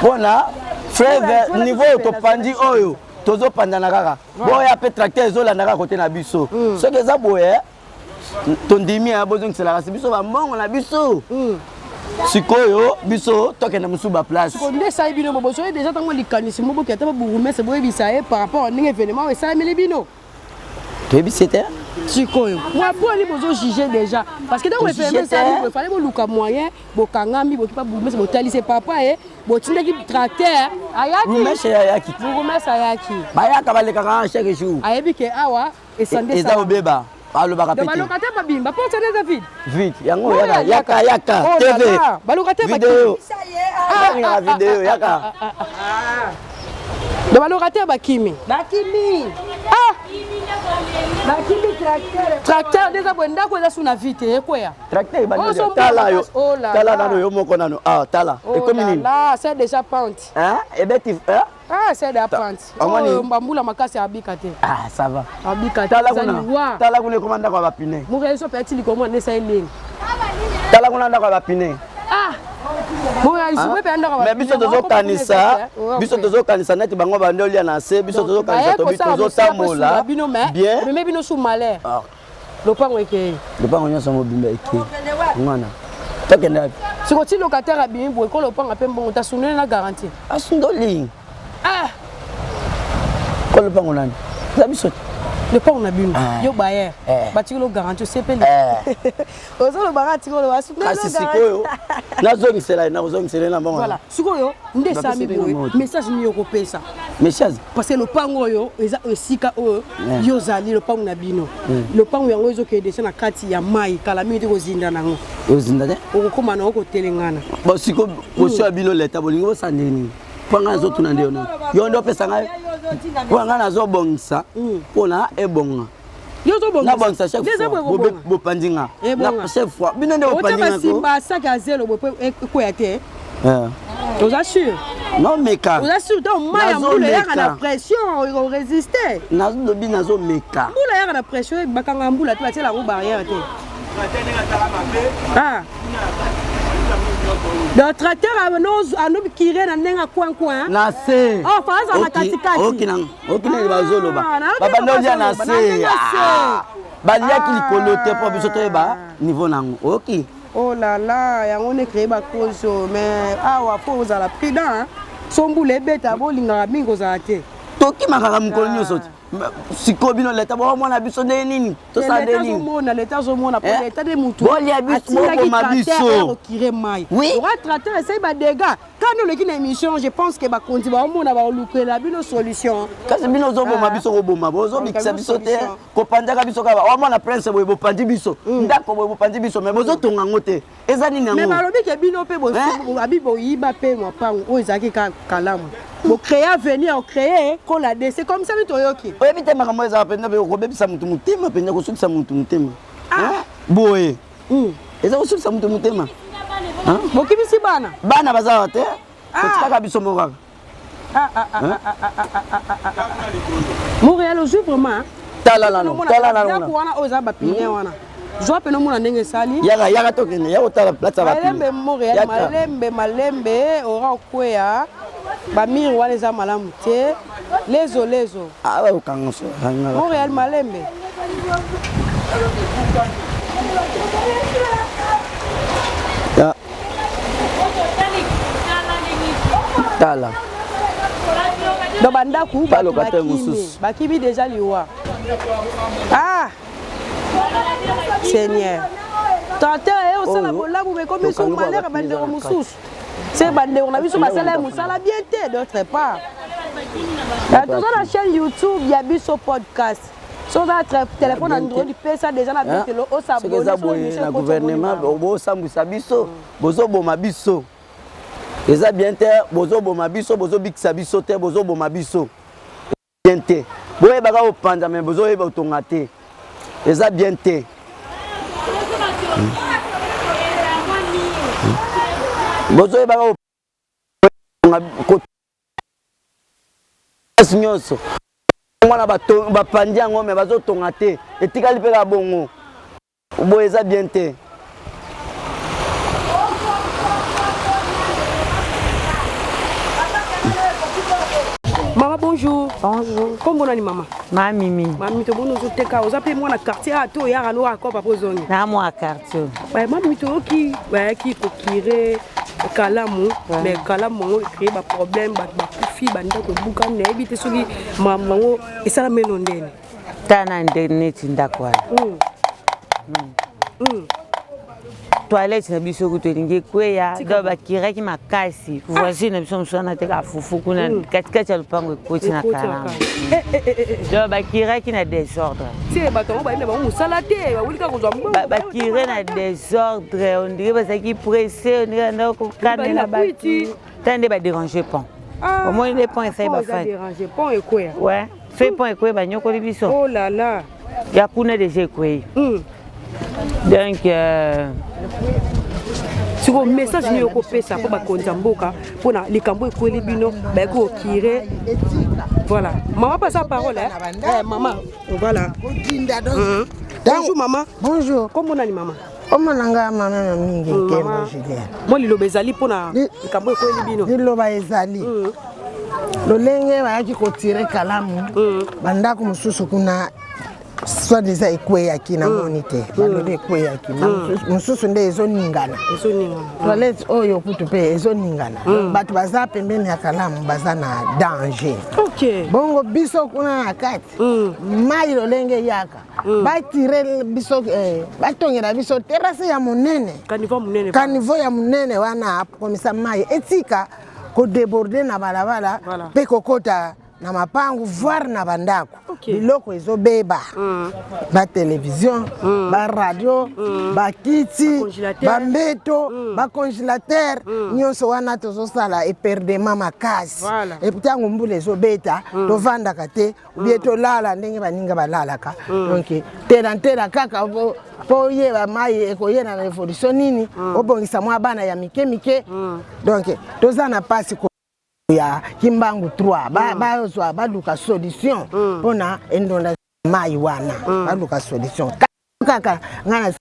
bona frère niveau to pandi oyo tozo pandana kaka boya pe tracteur ezolanda kaka kote na biso soki eza boye tondimi ya bozo ngisela kasi biso bambongo na biso sikoyo biso tokenda musu ba place ko nde sai bino bozo déjà tango likanisi mo boketa ba burumese boye bisaye par rapport à ndenge événement et ça mele bino to bisete sikoyo moi pour les bozo juger déjà parce que dans le film ça il fallait bo luka moyen bo kangami bo kipa burumese bo talise papa et bo tindaki tracteur ayaki burumese ayaki bayaka baleka ka chaque jour ayebi ke awa et sande ça eza obeba balobaka pete balokate babimba po tene za vide yango yaka TV balokate vidéo vidéo yaka de balokate bakimi tracteur déjà bonda ko za suna vite ekoya tracteur bandi tala yo tala nano yo moko nano tala ekomi nini là c'est déjà pente ebeti c'est déjà pente oh mbambula makasi abika te ça va abika tala kuna komanda kwa bapine mo reso petit likomo ne sa elengi tala kuna ndako bapine mais biso tozokanisa neti bango bande olia na se biso tozokanisa tozotambola bien mais bino sous malheur lopango eke lopango nyonso mobimba eke ngwana tokende Si tu es locataire à bien, quand le pan a peine bon, tu as sonné la garantie. Ah, Sundoli. Ah! Quand le pan on a. Le pan on a bu. Yo bayer. Bâtir le garantie, c'est pas. Aux autres barati le va soutenir la garantie. Na zone c'est là, na zone c'est là bon. Voilà. Sukoyo, ndé sami boy. Message ni yoko pesa. Message. Parce que le pan yo, eza osika o yo zali le pan na bino. Le pan yango ezo ke descend na kati ya mai kala minute ko zinda nango. Ozinda te? Okokoma na oko telengana. Bon siko osio bino leta bolingo bosande nini? Panga zo tuna ndio no. Yo ndo pesa ngai. Panga na zo bongisa. Pona ebonga. Yo zo bongisa. Na bongisa chaque fois. Bo pandinga. Na chaque fois. Bino ndo pandinga ko. Simba sac à zéro bo ko ya te. Tu es sûr? Non meka. Tu es sûr donc mai ambula ya na pression on résister. Na zo bi na zo meka. Ambula ya na pression bakanga ambula tu atia la roue barrière te. Ah. Le tracteur a no kiré na nenga coin. Na se. Oh, fa za na katikati. Okina bazolo ba. Baba ndolia na se. Balia ki likolote po biso to ba niveau nango. OK. Oh là là, yango ne créé ba cause mais awa faut vous ala prudent. Sombule beta bo linga mingo za te. Toki makaka mukolo nyoso. Siko bino leta bo mwana biso de nini to sa de nini leta zo mona pour leta de mutu bo lia biso mo mabiso kiré mai oui on va traiter essayer ba dégâts quand nous le qui émission je pense que ba konti ba mona ba lukela bino solution kasi bino zo bo mabiso ko boma bo zo bikisa biso te ko pandaka biso ka ba mwana prince bo bo pandi biso ndako bo pandi biso mais bozo tonga ngote eza nini yango mais balobi ke bino pe bo abibo yiba pe mo pango o ezaki kalamu bo créer venir créer qu'on la c'est comme ça toyoki oyebi te makambo eza penda be kobebisa mutu mutema penda kosukisa mutu mutema boye eza kosukisa mutu mutema bokibisi bana baza te kotikaka biso moko Montréal aujourd'hui vraiment tala na wana oza ba pigné wana zo pe no mona ndenge sali yaka tokene ya otala plaza ba malembe Montréal malembe ora kwea ba miri wana eza malamu te lezo ah ouais kangoso Montréal malembe ya tala do bandaku bakimi déjà liwa ah Seigneur tante e o sala bolabu me comme so malera bandero mususu c'est bandero na biso basala musala bien te d'autre part dans la chaîne YouTube ya biso podcast so va téléphone Android pesa déjà na bitelo o s'abonner na gouvernement bo sambisa biso bozo boma biso eza bien te bozo boma biso bozo bikisa biso te bozo boma biso bien te boye baka opanda mais bozo yeba otonga te eza bien te bozo yeba ko nyonso mwana bapandi yango me bazotonga te etikali mpe ka bongo boye eza bien te Maman bonjour. Bonjour. Comment on maman? Mimi. Mami to bono zoteka ozape mwana quartier ato ya rano akop pa pozoni. Na moi quartier. Ouais mami to ki ki kokire kalamu mais kalamu créer ba problème ba kufi banda ko buka na ebite soki mamango esala meno ndene. Tana internet ndakwa. Toilette na biso kutolingi kweya do bakiraki makasi voisin na biso msana teka fufu kuna katikati ya lupango ekoti na kalamu do bakiraki na désordre c'est bato ba ine ba musala te ba wulika kozwa mbo bakire na désordre on dirait bazaki pressé on dirait ndako kanela bati tande ba déranger pont au moins les ponts ça ba fa déranger pont ekweya ouais fait pont ekweya ba nyoko biso oh là là ya kuna déjà ekweya donc sur un message ni ko pesa po ba konza mboka pona likambo ekweli bino ba ko kire voilà maman passe la parole maman voilà bonjour maman bonjour comment on a maman comment nanga maman mingi kemo Julien moi liloba ezali pona likambo ekweli bino liloba ezali lolenge bayaki kotire kalamu bandako mosusu kuna soit déjà ekweyaki na moni te balobi ekweyaki mosusu nde ezoningana toilette oyo kutu mpe ezoningana bato baza pembeni ya kalamu baza na danger bongo biso kuna na kati mai lolenge eyaka batire biso batongela biso terase ya monene kanivo ya monene wana akomisa mai etika kodeborde na balabala mpe kokota na mapangu voir na bandako biloko ezobeba ba télévision ba radio ba kiti ba mbeto ba congélateur nyonso wana tozosala eperdement makasi eputango mbula ezobeta tovandaka te ubie tolala ndenge baninga balalaka donc tera kaka po yeba mai ekoyena na révolution nini obongisa mwa bana ya mike donc toza na pasi ya Kimbangu 3 bazwa baluka solution pona endonda mai wana baluka solution kaka ngana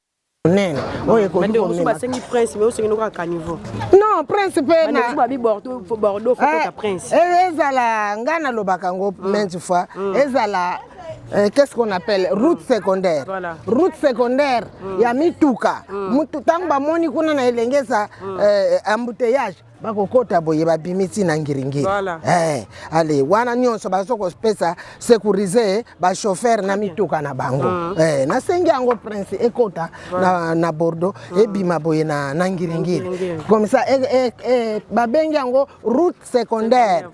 nene oye ko ko basengi prince mais osengi noka caniveau non prince pe na ba bi bordeaux faut ta prince ezala ngana lobaka ngo maintes fois ezala qu'est-ce qu'on appelle route secondaire route secondaire ya mituka mutu tamba moni kuna na elengeza embouteillage bakokota boye babimisi na ngiringiri allez wana nyonso bazoko spesa sécuriser ba chauffeur na mituka na bango na sengi yango prince ekota na Bordeaux ebima boye na ngiringiri comme ça babengi yango route secondaire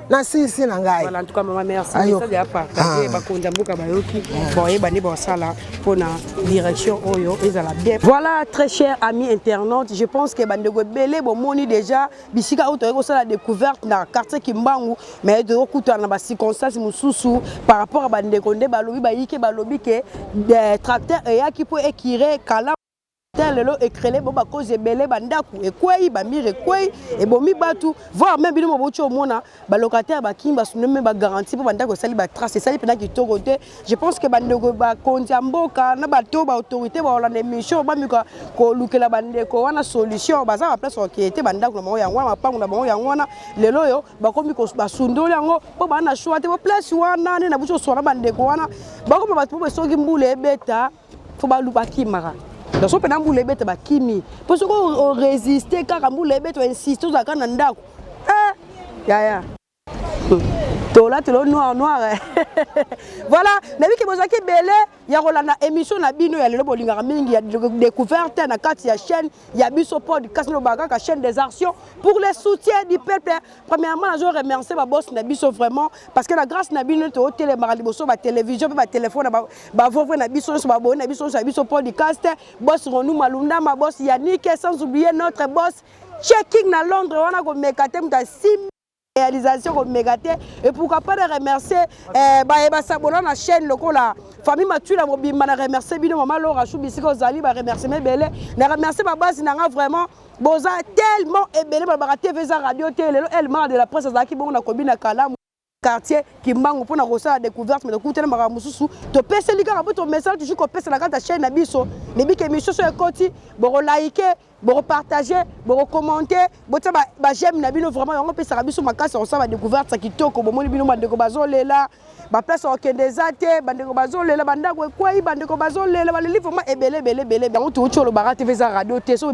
na sisi na ngai voilà en tout cas maman merci ça de apa ba konda mboka bayoki bon e bani ba sala pona direction oyo ezala bien. Voilà très chers amis internautes, je pense que bandego belé bon moni déjà bisika auto eko sala découverte na quartier Kimbangu mais de okuta na ba circonstances mususu par rapport à bandeko nde balobi ba yike balobi ke des tracteurs et yaki po ekire kala lelo ekrele bo ba cause belé bandaku ekwei ba mire ekwei e bomi batu voir même bino mobocho omona ba locataire ba kimba suneme ba garantie bo bandako sali ba trace sali pena ki torote. Je pense que bandeko ba konza mboka na bato ba autorité ba olanda mission ba mika ko lukela bandeko wana solution baza ba place qui était bandako na mo yango na pangu na mo yango wana lelo yo ba komi ko ba sundoli yango po ba na choix te bo place wana ne na bucho so na bandeko wana ba ko ba po soki mbule ebeta fo ba luba kimara. Dans ce pays, les bêtes sont kimi. Parce qu'on résiste car les bêtes insistent sur la canne d'andako. Ya. Tola telo noir. Voilà, na biki bozaki belé ya rolana émission na bino ya lelo bolinga mingi ya découverte na kati ya chaîne ya biso podcast no bagaka chaîne des actions pour le soutien du peuple. Premièrement, je remercie ma boss na biso vraiment parce que la grâce na bino to télé marali boso ba télévision ba téléphone ba vovre na biso so ba bonne na biso podcast boss Ronou Malunda ma boss Yannick sans oublier notre boss checking na Londres on a ko mekate mta 6 réalisation comme Mégate et pourquoi pas de remercier ba s'abonner na chaîne lokola famille Mathieu la mobimba na remercier bino maman Laura Choubisiko Zali ba remercier mes belé na remercier ma base na vraiment boza tellement ebelé ba TV za radio télé elle m'a de la presse za ki bon na kobina kala quartier Kimbangu pour na rosa découverte mais de coûter ma mususu to pese lika ba to message toujours ko pese na kata chaîne na biso ne bi ke émission so ekoti bo liker bo partager bo commenter bo ta ba j'aime na bino vraiment on pese biso makasi on sa ba découverte ça kitoko bo moni bino bandeko bazolela ba place o kendeza te bandeko bazolela bandako ekwai bandeko bazolela ba livre vraiment ebele on tout cholo ba TV za radio te so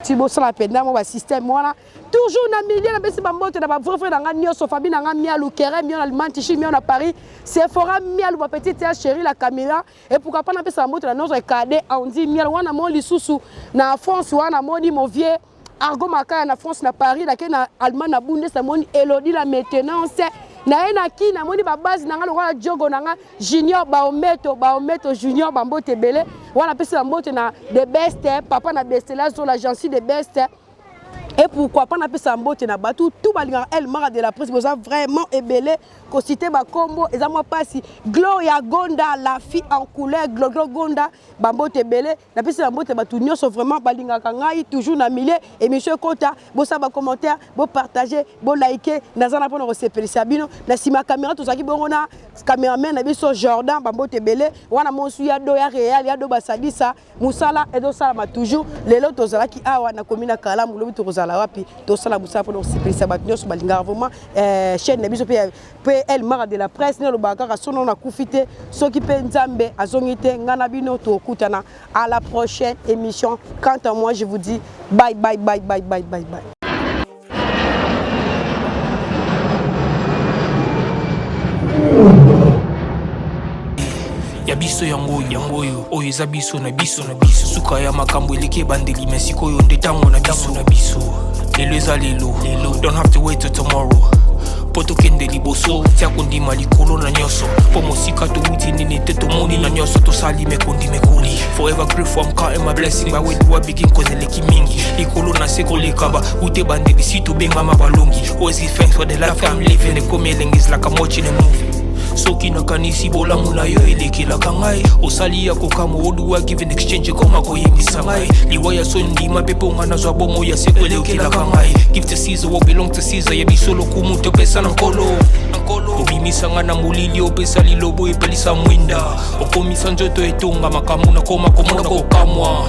Tibo sala penda mo ba système wana toujours na milieu na besi bambote na ba vrai frère nga nyoso Fabi na nga mialu kere mi on allemand tichi mi on à Paris c'est fora mialu ba petite ya chérie la caméra et pourquoi pas na besi bambote na notre cadet on dit mialu wana mo lisusu na France wana moni mo vieux argo makaya na France na Paris la ke na allemand na Bundes moni Elodie la maintenance na ena ki na moni ba base na nga lokola jogo na nga junior baometo junior bambote belé wana pesi bambote na the best papa na best là sur l'agence de best et pourquoi pas na pesa mbote na batu tout balinga elle mara de la presse boza vraiment ebelé ko cité ba combo eza moi pasi Gloria Gonda la fille en couleur Gloria Gonda bambote belé na pesa mbote batu nyonso vraiment balinga kangai toujours na milieu émission kota bo sa ba commentaire bo partager bo liker nazana pona ko sepelisa bino na sima caméra to saki bongona cameraman na biso Jordan bambote belé wana monsu ya do ya réel ya do basadisa musala et do sala ma toujours lelo to zala ki awa na komina kala mulobi to kala wapi to sala busa pour sipelisa bato nyonso balinga vraiment chaîne na biso pe elle mara de la presse ne lo bakaka sono na kufite soki pe nzambe azongite ngana bino to kutana à la prochaine émission. Quant à moi je vous dis bye bye bye bye bye bye bye. Ya biso yango oyo eza biso na biso suka ya makambo eleki bandeli mais sikoyo nde tango na biso lelo eza lelo don't have to wait till tomorrow poto kende liboso tia kondima likolo na nyoso po mosika touti nini te tomoni na nyoso tosali mekondi mekoli forever grateful I'm counting my blessing but when you are begin cause eleki mingi likolo na seko lekaba ute bandeli si to benga mabalongi always give thanks for the life I'm living the coming is like I'm watching a movie. Soki nakanisi bolamu na yo elekelaka ngai osali ya kokamo oduwa give in exchange koma koyebisa ngai liwa ya sondima pepe onga nazwa bomo ya seko elekelaka ngai give to Caesar what belong to Caesar ya bisolo kumu topesa na nkolo obimisa nga na molili opesa lilobo epelisa mwinda okomisa nzoto etonga makamu na koma komona kokamwa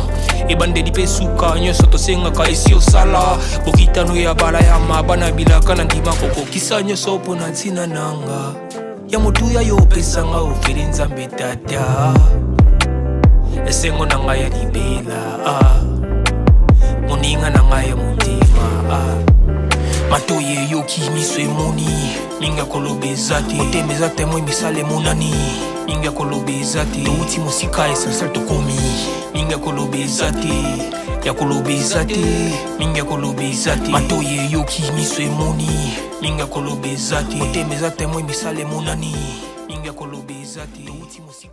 ebandeli pe suka nyonso tosengaka esi osala bokitano ya bala ya mabana bilaka na ndima kokokisa nyonso mpo na ntina nanga ya motuya yo pesanga ofeli nzambe tata esengo na ngai ya libela moninga na ngai ya motima matoye yoki miso emoni minga kolobeza te motema eza temoi misala emonani minga kolobeza te touti mosika esansal tokomi minga kolobeza te ya kolobeza te minga kolobeza te matoye yoki miso emoni minga kolobeza te motema eza temoi misala emonani minga kolobeza te touti mosika